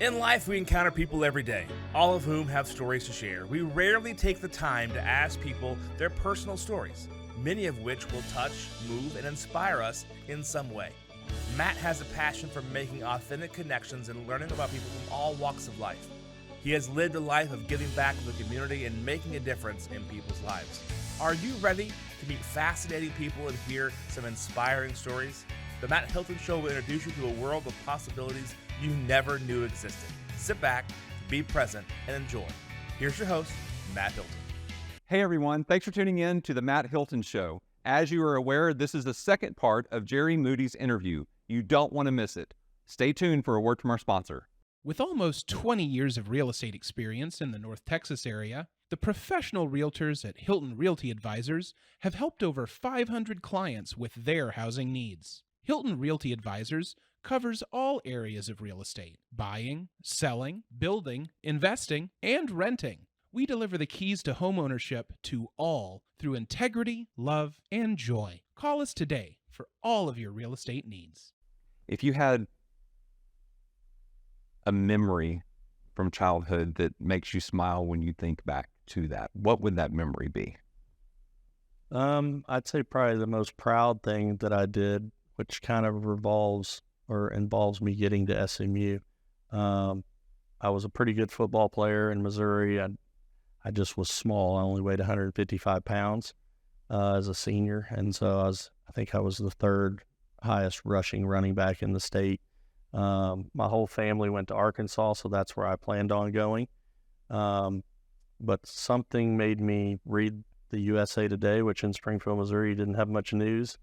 In life, we encounter people every day, all of whom have stories to share. We rarely take the time to ask people their personal stories, many of which will touch, move, and inspire us in some way. Matt has a passion for making authentic connections and learning about people from all walks of life. He has lived a life of giving back to the community and making a difference in people's lives. Are you ready to meet fascinating people and hear some inspiring stories? The Matt Hilton Show will introduce you to a world of possibilities you never knew existed. Sit back, be present, and enjoy. Here's your host, Matt Hilton. Hey everyone, thanks for tuning in to the Matt Hilton Show. As you are aware, this is the second part of Jerry Mooty's interview. You don't want to miss it. Stay tuned for a word from our sponsor. With almost 20 years of real estate experience in the North Texas area, the professional realtors at Hilton Realty Advisors have helped over 500 clients with their housing needs. Hilton Realty Advisors covers all areas of real estate: buying, selling, building, investing, and renting. We deliver the keys to homeownership to all through integrity, love, and joy. Call us today for all of your real estate needs. If you had a memory from childhood that makes you smile when you think back to that, what would that memory be? I'd say probably the most proud thing that I did, which kind of involves me getting to SMU. I was a pretty good football player in Missouri. I just was small. I only weighed 155 pounds as a senior, and so I think I was the third highest rushing running back in the state. My whole family went to Arkansas, so that's where I planned on going. But something made me read the USA Today, which in Springfield, Missouri, didn't have much news.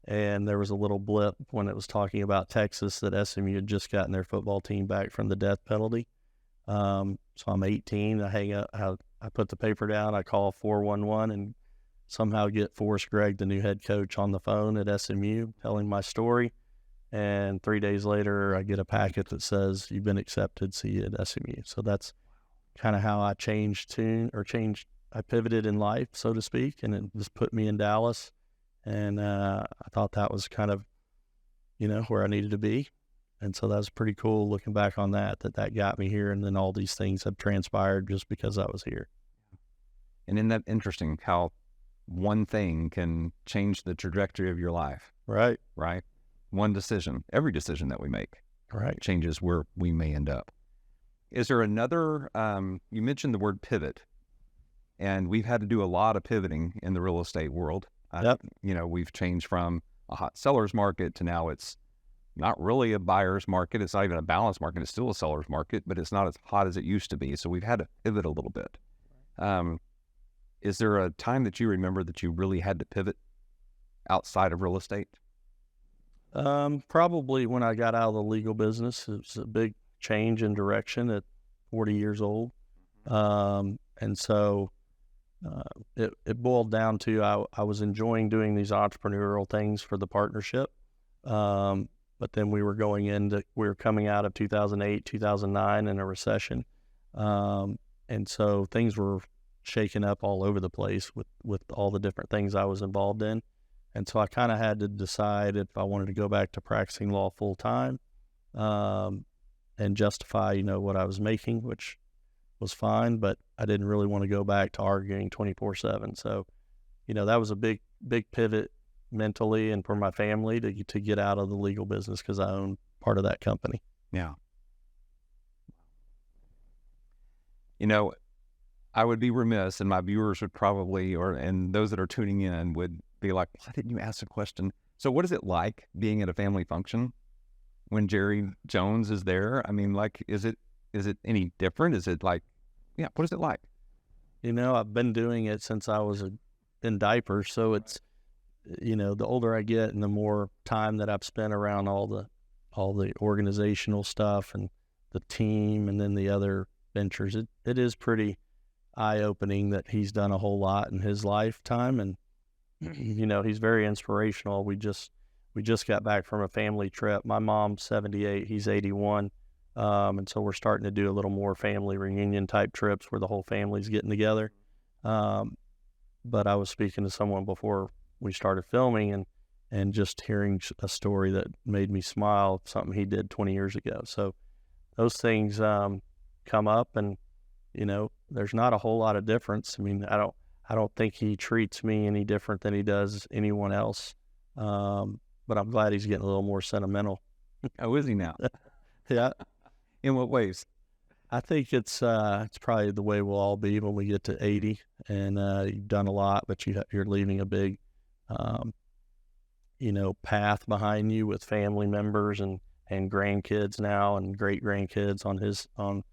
And there was a little blip when it was talking about Texas that SMU had just gotten their football team back from the death penalty. So I'm 18. I hang up. I put the paper down. I call 411 and somehow get Forrest Gregg, the new head coach, on the phone at SMU, telling my story. And 3 days later, I get a packet that says, "You've been accepted. See you at SMU." So that's kind of how I I pivoted in life, so to speak, and it just put me in Dallas. And I thought that was kind of, where I needed to be. And so that was pretty cool looking back on that got me here. And then all these things have transpired just because I was here. And isn't that interesting how one thing can change the trajectory of your life? Right. Right. One decision, every decision that we make, right, changes where we may end up. Is there another, you mentioned the word pivot, and we've had to do a lot of pivoting in the real estate world. Yep. We've changed from a hot seller's market to now it's not really a buyer's market. It's not even a balanced market. It's still a seller's market, but it's not as hot as it used to be. So we've had to pivot a little bit. Is there a time that you remember that you really had to pivot outside of real estate? Probably when I got out of the legal business. It was a big change in direction at 40 years old. And so it boiled down to I was enjoying doing these entrepreneurial things for the partnership. But then we were coming out of 2008, 2009 in a recession. And so things were shaking up all over the place with all the different things I was involved in. And so I kind of had to decide if I wanted to go back to practicing law full time, and justify, what I was making, which was fine, but I didn't really want to go back to arguing 24/7. So, that was a big pivot mentally and for my family to get out of the legal business because I own part of that company. Yeah. I would be remiss, and my viewers would probably, and those that are tuning in would be like, why didn't you ask a question? So what is it like being at a family function when Jerry Jones is there? I mean, is it any different? Is it what is it like? I've been doing it since I was in diapers. So it's, the older I get and the more time that I've spent around all the organizational stuff and the team and then the other ventures, it is pretty eye-opening that he's done a whole lot in his lifetime. And, he's very inspirational. We just got back from a family trip. My mom's 78, he's 81. And so we're starting to do a little more family reunion type trips where the whole family's getting together. But I was speaking to someone before we started filming and just hearing a story that made me smile, something he did 20 years ago. So those things come up, and there's not a whole lot of difference. I mean, I don't think he treats me any different than he does anyone else. But I'm glad he's getting a little more sentimental. Oh, is he now? Yeah. In what ways? I think it's probably the way we'll all be when we get to 80, and you've done a lot, but you're leaving a big, path behind you with family members and grandkids now and great grandkids on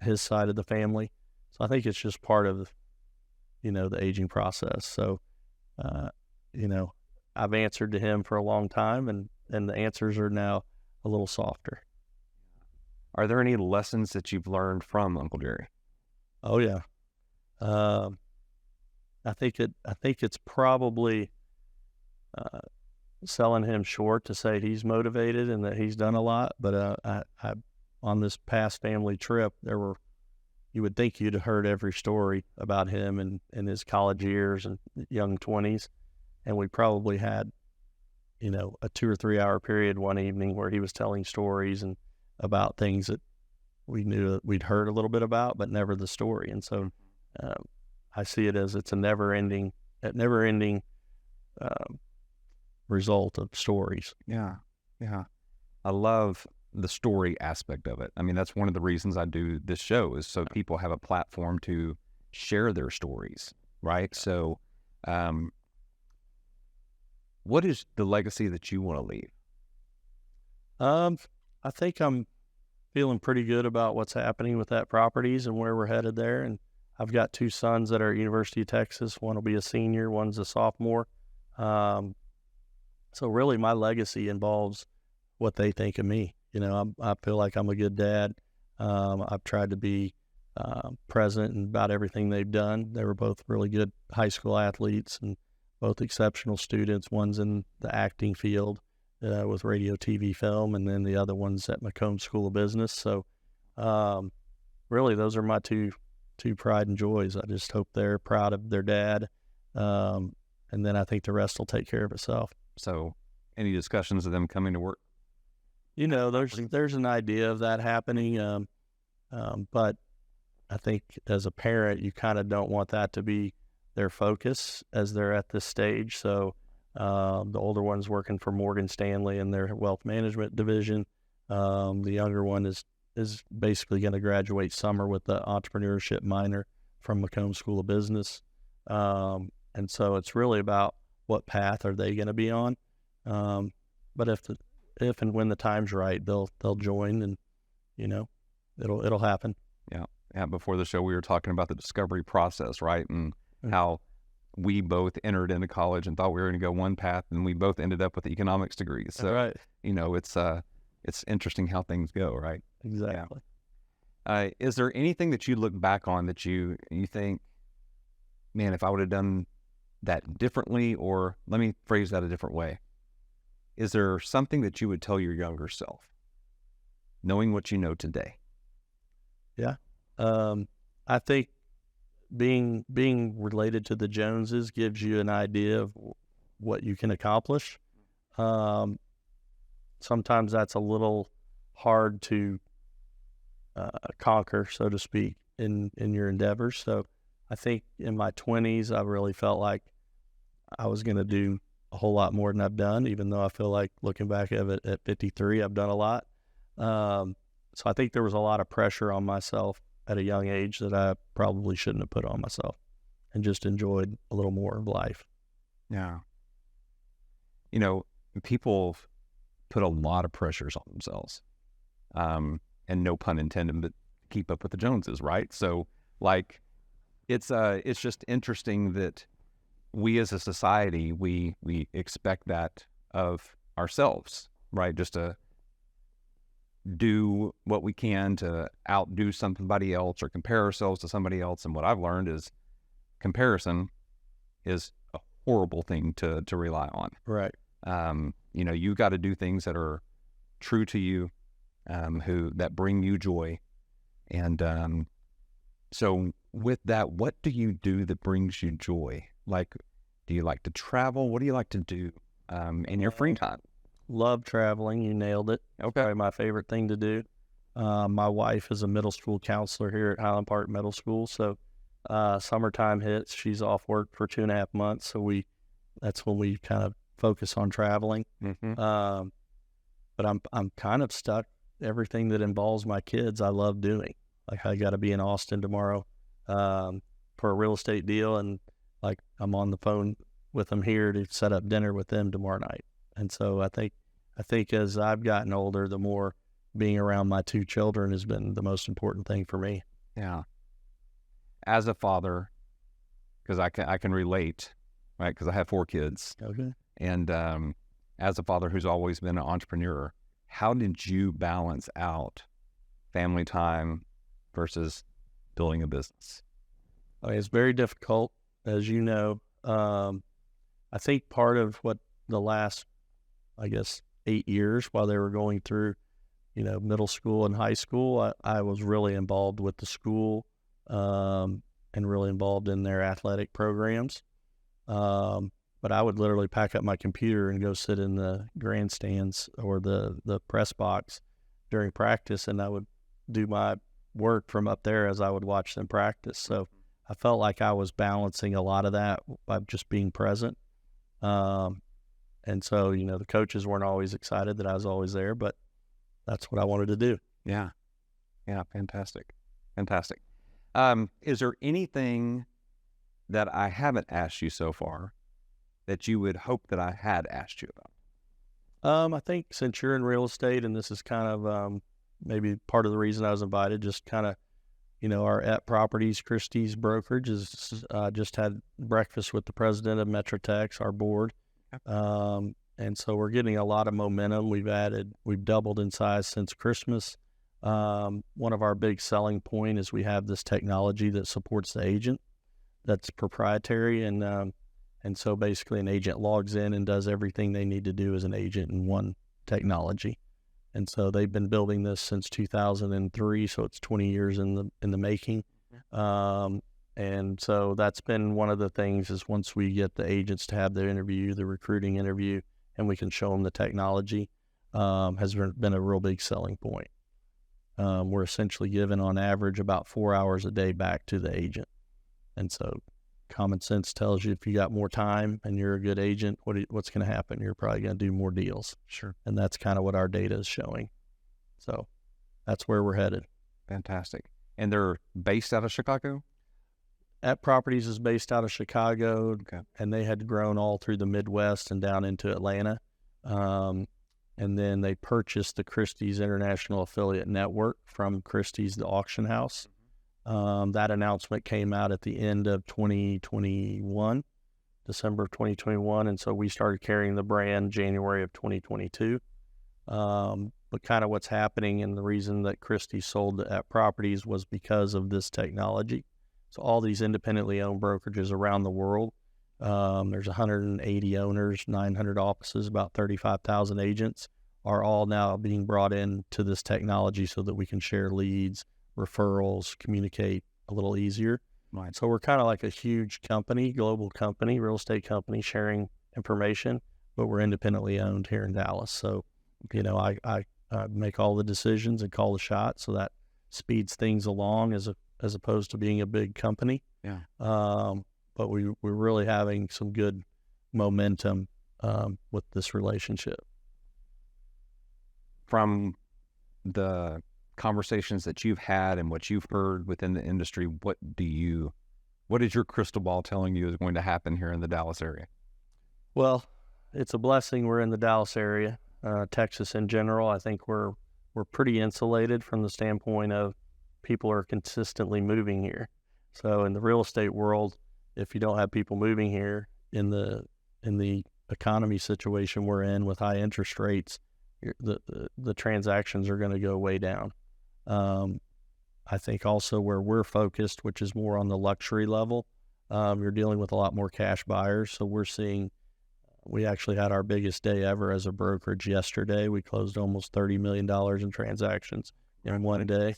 his side of the family. So I think it's just part of the aging process. So I've answered to him for a long time, and the answers are now a little softer. Are there any lessons that you've learned from Uncle Jerry? Oh yeah. I think it's probably selling him short to say he's motivated and that he's done a lot. But I on this past family trip, you would think you'd have heard every story about him and his college years and young 20s. And we probably had, a 2 or 3 hour period one evening where he was telling stories and about things that we knew that we'd heard a little bit about, but never the story. And so I see it as it's a never ending result of stories. Yeah. I love the story aspect of it. I mean, that's one of the reasons I do this show, is so people have a platform to share their stories, right? So, what is the legacy that you want to leave? I think I'm feeling pretty good about what's happening with that properties and where we're headed there. And I've got 2 sons that are at University of Texas. One will be a senior, one's a sophomore. So really my legacy involves what they think of me. I feel like I'm a good dad. I've tried to be present in about everything they've done. They were both really good high school athletes and both exceptional students. One's in the acting field with radio, TV, film, and then the other one's at Macomb School of Business. So really those are my two pride and joys. I just hope they're proud of their dad. And then I think the rest will take care of itself. So any discussions of them coming to work? There's an idea of that happening. But I think as a parent, you kind of don't want that to be their focus as they're at this stage. So the older one's working for Morgan Stanley in their wealth management division. The younger one is basically going to graduate summer with the entrepreneurship minor from Macomb School of Business. And so it's really about what path are they going to be on. But if and when the time's right, they'll join, and it'll happen. Yeah. Before the show, we were talking about the discovery process, right? And how we both entered into college and thought we were going to go one path, and we both ended up with economics degrees. So, right. It's interesting how things go, right? Exactly. Yeah. Is there anything that you look back on that you think, man, if I would have done that differently, or let me phrase that a different way. Is there something that you would tell your younger self, knowing what you know today? Yeah. I think being related to the Joneses gives you an idea of what you can accomplish. Sometimes that's a little hard to conquer, so to speak, in your endeavors. So I think in my 20s, I really felt like I was going to do a whole lot more than I've done, even though I feel like looking back at it at 53, I've done a lot. So I think there was a lot of pressure on myself at a young age that I probably shouldn't have put on myself, and just enjoyed a little more of life. Yeah. People put a lot of pressures on themselves, and no pun intended, but keep up with the Joneses, right? So it's just interesting that we as a society, we expect that of ourselves, right? Just to do what we can to outdo somebody else or compare ourselves to somebody else. And what I've learned is comparison is a horrible thing to rely on. Right. You got to do things that are true to you, that bring you joy. And so with that, what do you do that brings you joy? Like, do you like to travel? What do you like to do in your free time? love traveling. You nailed it. Okay. Probably my favorite thing to do. My wife is a middle school counselor here at Highland Park Middle School. So summertime hits, she's off work for 2.5 months. So that's when we kind of focus on traveling. But I'm kind of stuck. Everything that involves my kids, I love doing. Like I got to be in Austin tomorrow for a real estate deal, and like I'm on the phone with them here to set up dinner with them tomorrow night. And so I think as I've gotten older, the more being around my 2 children has been the most important thing for me. Yeah. As a father, because I can relate, right? Because I have 4 kids. Okay. And as a father who's always been an entrepreneur, how did you balance out family time versus building a business? I mean, it's very difficult, as you know. I think part of what the last, 8 years while they were going through, middle school and high school, I was really involved with the school and really involved in their athletic programs. But I would literally pack up my computer and go sit in the grandstands or the press box during practice, and I would do my work from up there as I would watch them practice. So I felt like I was balancing a lot of that by just being present. And so, the coaches weren't always excited that I was always there, but that's what I wanted to do. Yeah. Yeah. Fantastic. Fantastic. Is there anything that I haven't asked you so far that you would hope that I had asked you about? I think since you're in real estate, and this is kind of maybe part of the reason I was invited, just kind of, our at Properties Christie's brokerage is just had breakfast with the president of Metrotex, our board. And so we're getting a lot of momentum. We've doubled in size since Christmas. One of our big selling point is we have this technology that supports the agent that's proprietary. And so basically an agent logs in and does everything they need to do as an agent in one technology. And so they've been building this since 2003. So it's 20 years in the making. And so that's been one of the things is once we get the agents to have their interview, the recruiting interview, and we can show them the technology, has been a real big selling point. We're essentially given on average about 4 hours a day back to the agent. And so common sense tells you if you got more time and you're a good agent, what's going to happen? You're probably going to do more deals. Sure. And that's kind of what our data is showing. So that's where we're headed. Fantastic. And they're based out of Chicago? At Properties is based out of Chicago, Okay. And they had grown all through the Midwest and down into Atlanta. And then they purchased the Christie's International Affiliate Network from Christie's, the auction house. That announcement came out at the end of 2021, December of 2021. And so we started carrying the brand January of 2022. But kind of what's happening and the reason that Christie sold at Properties was because of this technology. So all these independently owned brokerages around the world, there's 180 owners, 900 offices, about 35,000 agents are all now being brought in to this technology so that we can share leads, referrals, communicate a little easier. Right. So we're kind of like a huge company, global company, real estate company sharing information, but we're independently owned here in Dallas. So, I make all the decisions and call the shots, so that speeds things along as opposed to being a big company. Yeah. But we're really having some good momentum with this relationship. From the conversations that you've had and what you've heard within the industry, what is your crystal ball telling you is going to happen here in the Dallas area? Well, it's a blessing we're in the Dallas area. Texas in general, I think we're pretty insulated from the standpoint of people are consistently moving here. So in the real estate world, if you don't have people moving here in the economy situation we're in with high interest rates, the transactions are going to go way down. I think also where we're focused, which is more on the luxury level, you're dealing with a lot more cash buyers. So we actually had our biggest day ever as a brokerage yesterday. We closed almost $30 million in transactions in one day.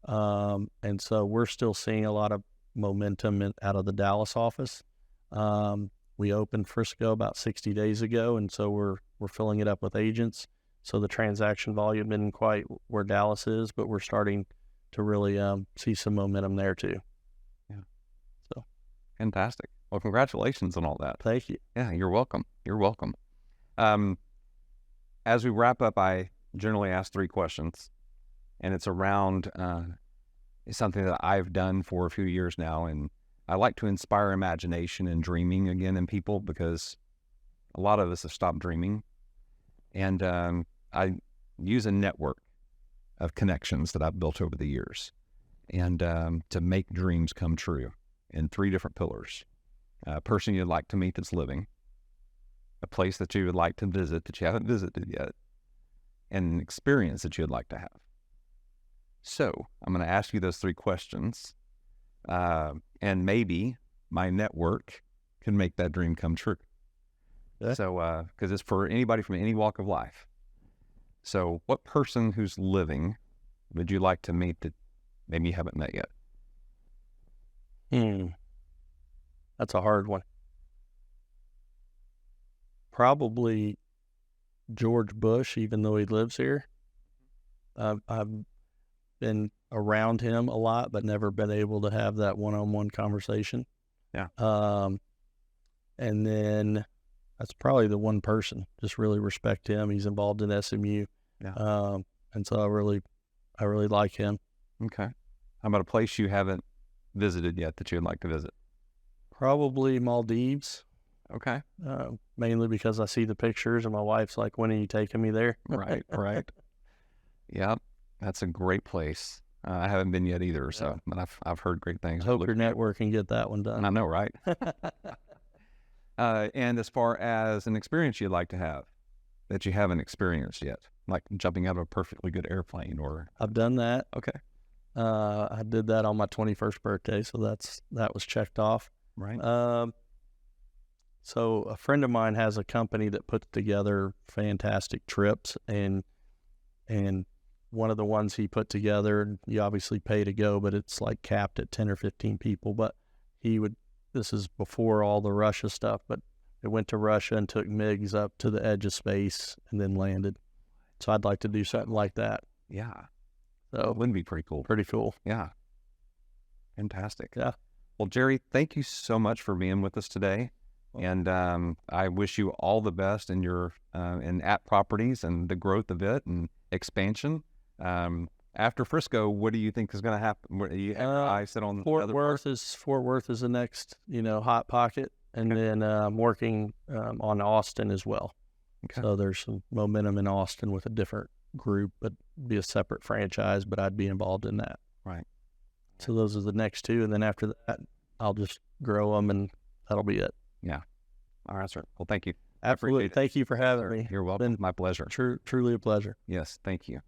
And so we're still seeing a lot of momentum out of the Dallas office. We opened Frisco about 60 days ago, and so we're filling it up with agents. So the transaction volume isn't quite where Dallas is, but we're starting to really see some momentum there too. Yeah. So fantastic. Well, congratulations on all that. Thank you. Yeah, you're welcome. You're welcome. As we wrap up, I generally ask 3 questions, and it's around something that I've done for a few years now, and I like to inspire imagination and dreaming again in people, because a lot of us have stopped dreaming. And I use a network of connections that I've built over the years, and to make dreams come true in 3 different pillars. A person you'd like to meet that's living, a place that you would like to visit that you haven't visited yet, and an experience that you'd like to have. So I'm going to ask you those 3 questions, and maybe my network can make that dream come true. Yeah. So, because it's for anybody from any walk of life. So what person who's living would you like to meet that maybe you haven't met yet? That's a hard one. Probably George Bush, even though he lives here. I've been around him a lot, but never been able to have that one-on-one conversation. Yeah. And then that's probably the one person. Just really respect him. He's involved in SMU. Yeah. And so I really like him. Okay. How about a place you haven't visited yet that you'd like to visit? Probably Maldives. Okay. Mainly because I see the pictures and my wife's like, when are you taking me there? Right. Yeah, that's a great place. I haven't been yet either, so but I've heard great things. I hope your network can get that one done. I know, right? And as far as an experience you'd like to have that you haven't experienced yet, like jumping out of a perfectly good airplane, or I've done that. Okay. I did that on my 21st birthday, so that was checked off. Right. So a friend of mine has a company that puts together fantastic trips, and one of the ones he put together, you obviously pay to go, but it's like capped at 10 or 15 people. But this is before all the Russia stuff, but it went to Russia and took MiGs up to the edge of space and then landed. So I'd like to do something like that. Yeah. So It wouldn't be pretty cool. pretty cool. Yeah. Fantastic. Yeah. Well, Jerry, thank you so much for being with us today. And I wish you all the best in your in App Properties and the growth of it and expansion. After Frisco, what do you think is going to happen? Where you have your eyes set on Fort Worth is the next, hot pocket, and then I'm working on Austin as well. Okay. So there's some momentum in Austin with a different group, but be a separate franchise, but I'd be involved in that. Right. So those are the next 2, and then after that, I'll just grow them, and that'll be it. Yeah. All right, sir. Well, thank you. Absolutely. Thank you for having me. You're welcome. Been My pleasure. Truly a pleasure. Yes, thank you.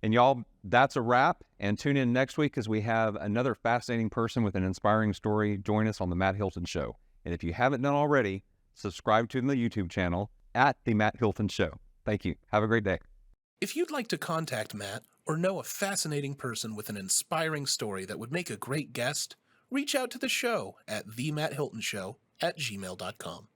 And y'all, that's a wrap. And tune in next week as we have another fascinating person with an inspiring story join us on The Matt Hilton Show. And if you haven't done already, subscribe to the YouTube channel at The Matt Hilton Show. Thank you. Have a great day. If you'd like to contact Matt or know a fascinating person with an inspiring story that would make a great guest, reach out to the show at themattHiltonshow@gmail.com.